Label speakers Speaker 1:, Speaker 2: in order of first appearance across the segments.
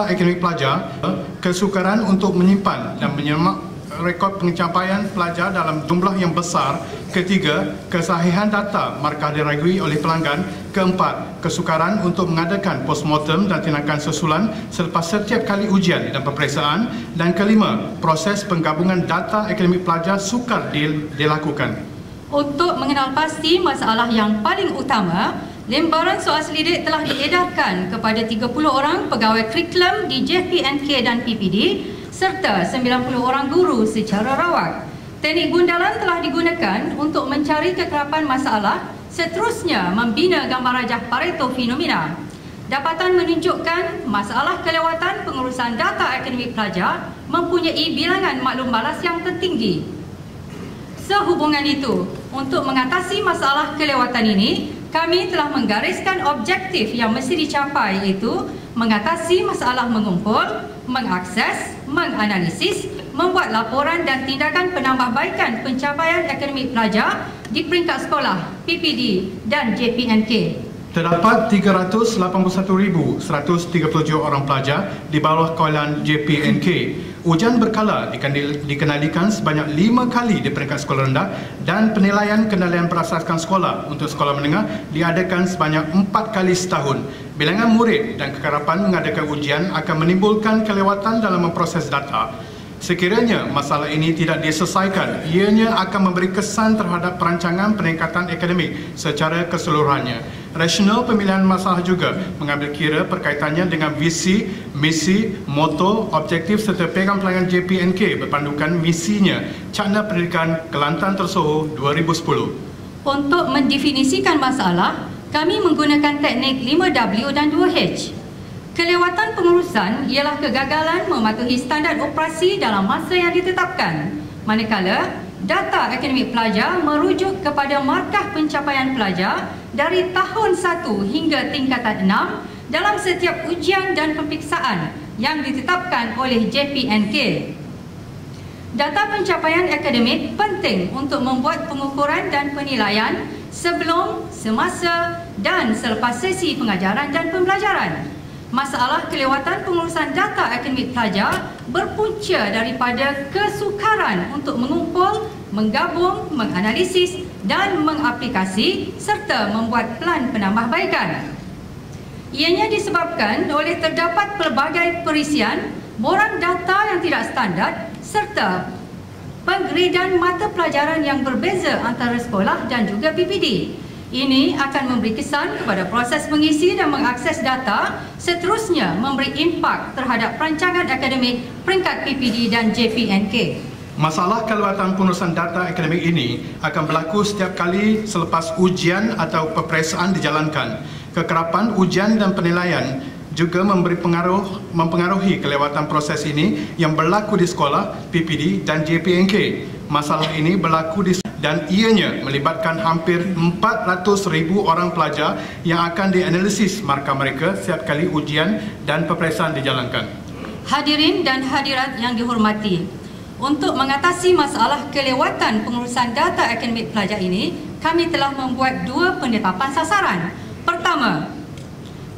Speaker 1: akademik pelajar, kesukaran untuk menyimpan dan menyemak rekod pencapaian pelajar dalam jumlah yang besar. Ketiga, kesahihan data markah diragui oleh pelanggan. Keempat, kesukaran untuk mengadakan postmortem dan tindakan susulan selepas setiap kali ujian dan peperiksaan. Dan kelima, proses penggabungan data akademik pelajar sukar dilakukan.
Speaker 2: Untuk mengenal pasti masalah yang paling utama, lembaran soal selidik telah diedarkan kepada 30 orang pegawai kurikulum di JPNK dan PPD serta 90 orang guru secara rawat. Teknik gundalan telah digunakan untuk mencari kekerapan masalah, seterusnya membina gambar rajah Pareto fenomena. Dapatan menunjukkan masalah kelewatan pengurusan data akademik pelajar mempunyai bilangan maklum balas yang tertinggi. Sehubungan itu, untuk mengatasi masalah kelewatan ini, kami telah menggariskan objektif yang mesti dicapai, iaitu mengatasi masalah mengumpul, mengakses, menganalisis, membuat laporan dan tindakan penambahbaikan pencapaian akademik pelajar di peringkat sekolah, PPD dan JPNK.
Speaker 1: Terdapat 381,137 orang pelajar di bawah kawalan JPNK. Ujian berkala dikenalikan sebanyak 5 kali di peringkat sekolah rendah dan penilaian kendalian berasaskan sekolah untuk sekolah menengah diadakan sebanyak 4 kali setahun. Bilangan murid dan kekerapan mengadakan ujian akan menimbulkan kelewatan dalam memproses data. Sekiranya masalah ini tidak diselesaikan, ianya akan memberi kesan terhadap perancangan peningkatan akademik secara keseluruhannya. Rasional pemilihan masalah juga mengambil kira perkaitannya dengan visi, misi, moto, objektif serta pegang pelanggan JPNK berpandukan misinya Cakna Pendidikan Kelantan Tersohor 2010.
Speaker 2: Untuk mendefinisikan masalah, kami menggunakan teknik 5W dan 2H. Kelewatan pengurusan ialah kegagalan mematuhi standard operasi dalam masa yang ditetapkan. Manakala, data akademik pelajar merujuk kepada markah pencapaian pelajar dari tahun 1 hingga tingkatan 6 dalam setiap ujian dan peperiksaan yang ditetapkan oleh JPNK. Data pencapaian akademik penting untuk membuat pengukuran dan penilaian sebelum, semasa dan selepas sesi pengajaran dan pembelajaran. Masalah kelewatan pengurusan data akademik pelajar berpunca daripada kesukaran untuk mengumpul, menggabung, menganalisis dan mengaplikasi serta membuat plan penambahbaikan. Ianya disebabkan oleh terdapat pelbagai perisian, borang data yang tidak standard serta penggradan mata pelajaran yang berbeza antara sekolah dan juga PPD. Ini akan memberi kesan kepada proses mengisi dan mengakses data, seterusnya memberi impak terhadap perancangan akademik peringkat PPD dan JPNK.
Speaker 1: Masalah kelewatan pengurusan data akademik ini akan berlaku setiap kali selepas ujian atau peperiksaan dijalankan. Kekerapan ujian dan penilaian juga mempengaruhi kelewatan proses ini yang berlaku di sekolah, PPD dan JPNK. Masalah ini berlaku dan ianya melibatkan hampir 400,000 orang pelajar yang akan dianalisis markah mereka setiap kali ujian dan peperiksaan dijalankan.
Speaker 2: Hadirin dan hadirat yang dihormati, untuk mengatasi masalah kelewatan pengurusan data akademik pelajar ini, kami telah membuat 2 penetapan sasaran. Pertama,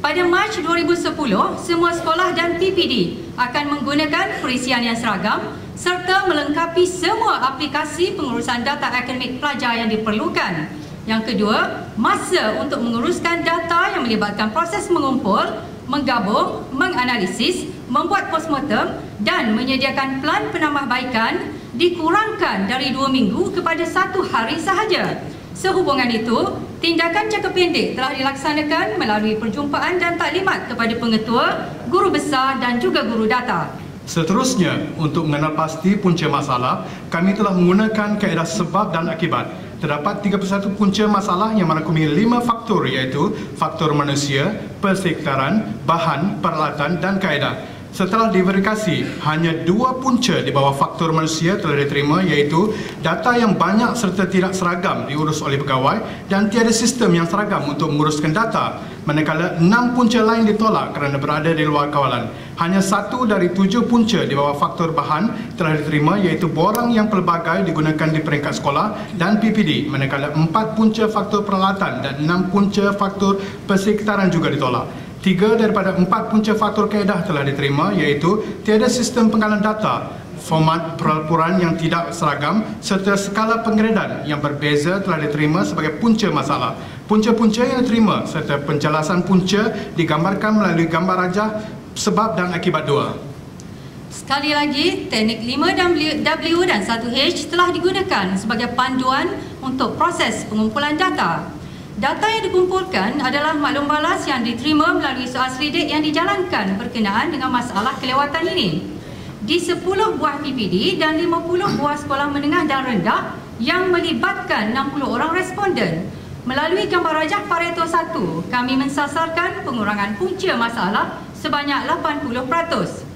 Speaker 2: pada Mac 2010, semua sekolah dan PPD akan menggunakan perisian yang seragam serta melengkapi semua aplikasi pengurusan data akademik pelajar yang diperlukan. Yang kedua, masa untuk menguruskan data yang melibatkan proses mengumpul, menggabung, menganalisis, membuat postmortem dan menyediakan plan penambahbaikan dikurangkan dari 2 minggu kepada 1 hari sahaja. Sehubungan itu, tindakan jangka pendek telah dilaksanakan melalui perjumpaan dan taklimat kepada pengetua, guru besar dan juga guru data.
Speaker 1: Seterusnya, untuk mengenal pasti punca masalah, kami telah menggunakan kaedah sebab dan akibat. Terdapat 31 punca masalah yang merangkumi 5 faktor, iaitu faktor manusia, persekitaran, bahan, peralatan dan kaedah. Setelah diverifikasi, hanya 2 punca di bawah faktor manusia telah diterima, iaitu data yang banyak serta tidak seragam diurus oleh pegawai dan tiada sistem yang seragam untuk menguruskan data. Manakala 6 punca lain ditolak kerana berada di luar kawalan. Hanya 1 dari 7 punca di bawah faktor bahan telah diterima, iaitu borang yang pelbagai digunakan di peringkat sekolah dan PPD. Manakala 4 punca faktor peralatan dan 6 punca faktor persekitaran juga ditolak. 3 daripada 4 punca faktor kaedah telah diterima, iaitu tiada sistem penggalan data, format pelaporan yang tidak seragam serta skala penggradan yang berbeza telah diterima sebagai punca masalah. Punca-punca yang diterima serta penjelasan punca digambarkan melalui gambar rajah sebab dan akibat 2.
Speaker 2: Sekali lagi, teknik 5W dan 1H telah digunakan sebagai panduan untuk proses pengumpulan data. Data yang dikumpulkan adalah maklum balas yang diterima melalui soal selidik yang dijalankan berkenaan dengan masalah kelewatan ini. Di 10 buah PPD dan 50 buah sekolah menengah dan rendah yang melibatkan 60 orang responden. Melalui gambar rajah Pareto 1, kami mensasarkan pengurangan punca masalah sebanyak 80%.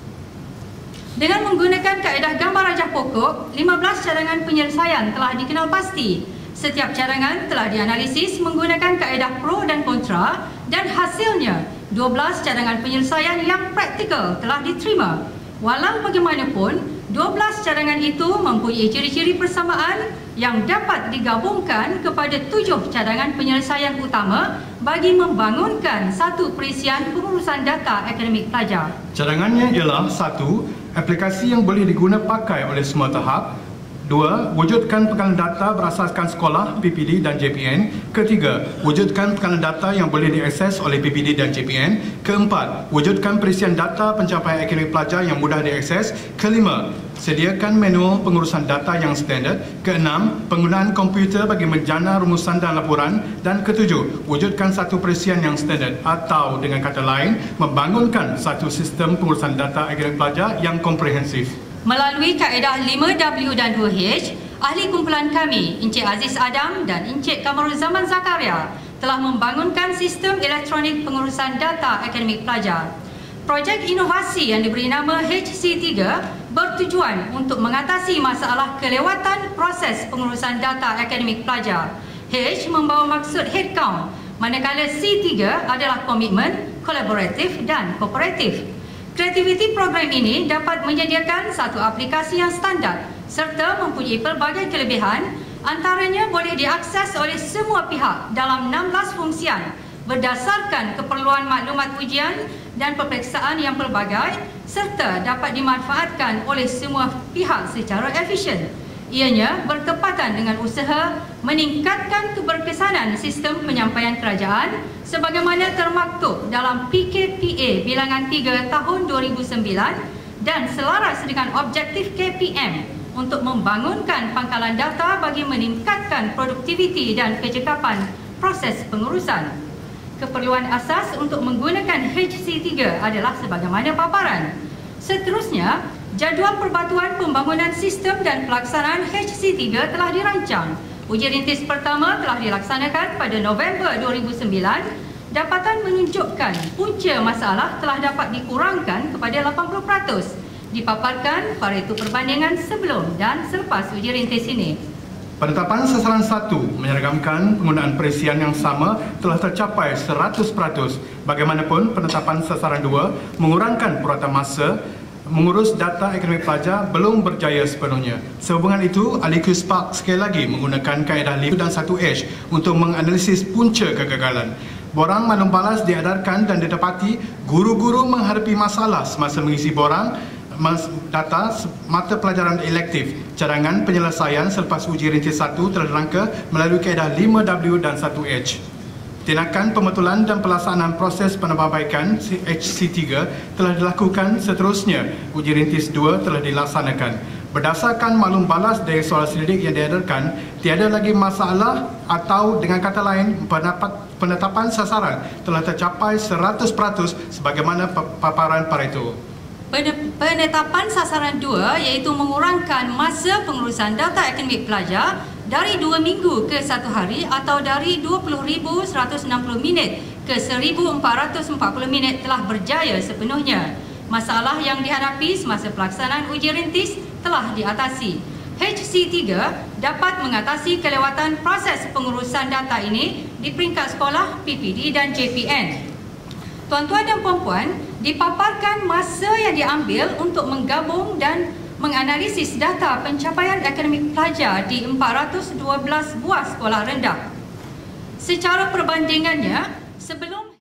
Speaker 2: Dengan menggunakan kaedah gambar rajah pokok, 15 cadangan penyelesaian telah dikenal pasti. Setiap cadangan telah dianalisis menggunakan kaedah pro dan kontra dan hasilnya 12 cadangan penyelesaian yang praktikal telah diterima. Walau bagaimanapun, 12 cadangan itu mempunyai ciri-ciri persamaan yang dapat digabungkan kepada 7 cadangan penyelesaian utama bagi membangunkan satu perisian pengurusan data akademik pelajar.
Speaker 1: Cadangannya ialah 1. Aplikasi yang boleh diguna pakai oleh semua tahap. 2. Wujudkan penggalan data berasaskan sekolah, PPD dan JPN. 3. Wujudkan penggalan data yang boleh diakses oleh PPD dan JPN. 4. Wujudkan perisian data pencapaian akademik pelajar yang mudah diakses. 5. Sediakan manual pengurusan data yang standard. 6. Penggunaan komputer bagi menjana rumusan dan laporan. Dan 7. Wujudkan satu perisian yang standard atau dengan kata lain, membangunkan satu sistem pengurusan data akademik pelajar yang komprehensif.
Speaker 2: Melalui kaedah 5W dan 2H, ahli kumpulan kami, Encik Aziz Adam dan Encik Kamaruzzaman Zakaria telah membangunkan sistem elektronik pengurusan data akademik pelajar. Projek inovasi yang diberi nama HC3 bertujuan untuk mengatasi masalah kelewatan proses pengurusan data akademik pelajar. H membawa maksud headcount, manakala C3 adalah komitmen, kolaboratif dan kooperatif. Kreativiti program ini dapat menyediakan satu aplikasi yang standar serta mempunyai pelbagai kelebihan, antaranya boleh diakses oleh semua pihak dalam 16 fungsian berdasarkan keperluan maklumat ujian dan peperiksaan yang pelbagai serta dapat dimanfaatkan oleh semua pihak secara efisien. Ianya bertepatan dengan usaha meningkatkan keberkesanan sistem penyampaian kerajaan sebagaimana termaktub dalam PKPA bilangan 3 tahun 2009 dan selaras dengan objektif KPM untuk membangunkan pangkalan data bagi meningkatkan produktiviti dan kecekapan proses pengurusan. Keperluan asas untuk menggunakan HC3 adalah sebagaimana paparan. Seterusnya, jadual perbatuan pembangunan sistem dan pelaksanaan HC3 telah dirancang. Uji rintis pertama telah dilaksanakan pada November 2009. Dapatan menunjukkan punca masalah telah dapat dikurangkan kepada 80%. Dipaparkan Pareto perbandingan sebelum dan selepas uji rintis ini.
Speaker 1: Penetapan sasaran 1 menyeragamkan penggunaan perisian yang sama telah tercapai 100%. Bagaimanapun, penetapan sasaran 2 mengurangkan puratan masa mengurus data akademik pelajar belum berjaya sepenuhnya. Sehubungan itu, ahli QSPARK sekali lagi menggunakan kaedah 5 dan 1H untuk menganalisis punca kegagalan. Borang maklum balas diedarkan dan didapati guru-guru menghadapi masalah semasa mengisi borang data mata pelajaran elektif. Cadangan penyelesaian selepas uji rintis 1 telah dirangka melalui kaedah 5W dan 1H. Tindakan pembetulan dan pelaksanaan proses penambahbaikan HC3 telah dilakukan seterusnya. Uji rintis 2 telah dilaksanakan. Berdasarkan maklum balas dari soal selidik yang diedarkan, tiada lagi masalah atau dengan kata lain, penetapan sasaran telah tercapai 100% sebagaimana paparan Pareto.
Speaker 2: Penetapan sasaran 2 iaitu mengurangkan masa pengurusan data akademik pelajar dari 2 minggu ke 1 hari atau dari 20,160 minit ke 1,440 minit telah berjaya sepenuhnya. Masalah yang dihadapi semasa pelaksanaan uji rintis telah diatasi. HC3 dapat mengatasi kelewatan proses pengurusan data ini di peringkat sekolah, PPD dan JPN. Tuan-tuan dan puan-puan, dipaparkan masa yang diambil untuk menggabung dan menganalisis data pencapaian akademik pelajar di 412 buah sekolah rendah. Secara perbandingannya, sebelum